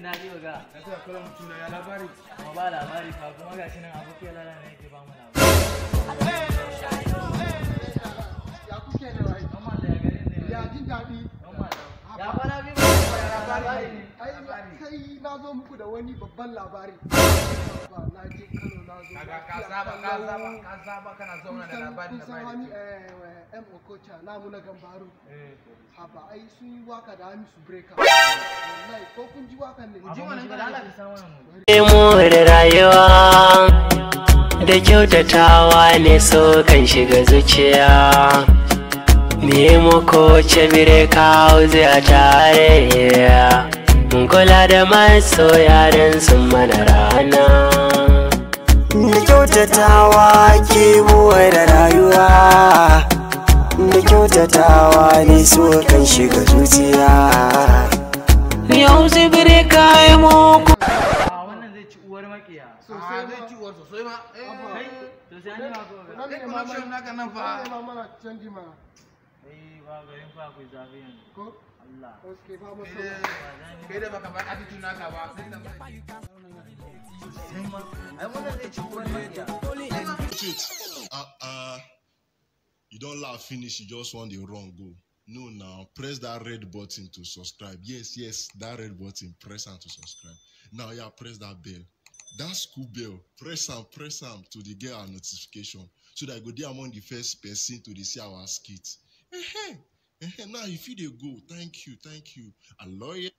daɗi ga. Na sa kallon mutum da ya labari. Kuma ba labari fa kuma gashi nan abokai lalata ne yake ba mu labari. Ya kuke ne wai? Normal da ya gari ne. Ya jin daɗi. Normal. Ya fara bi ba labari ne. Ai kai na zo muku da wani babban labari. Na je Kano na zo. Ka saba kana zauna da labari da Kusan bai. M Okocha namu na Gambaru. Haba ai sun yi waka da Hamisu Breaker. Wallahi ko kun ji wakan ne? Ji wannan da Allah ya san wannan mu. More rayuwa da kyautatawa ne so kan shiga zuciya. Nemo ko cebire kawo zai tare. Kula da masoya don sun mana rana. Da kyautatawa ke more rayuwa. Da kyautatawa ne so kan shiga zuciya. Yau zibire kayan muku. Wannan zai ci uwar makiya. Zai ci uwar sosai ma. Kai to sai an yi mako ga. Kai connection naka nan fa. Nan ne mana canji ma. Ba garin fa akwai zafi yanzu. Ko? Allah. Okay, ba mu so. Kai da baka bar attitude naka ba. Ai wannan zai ci uwar makiya. You don't laugh finish, you just want the wrong go. No, now press that red button to subscribe. Yes, that red button, press and to subscribe. Now, yeah, press that bell. That school bell, press and to the get our notification so that I go there among the first person to see our skit. Now, if you dey go, thank you. I love you.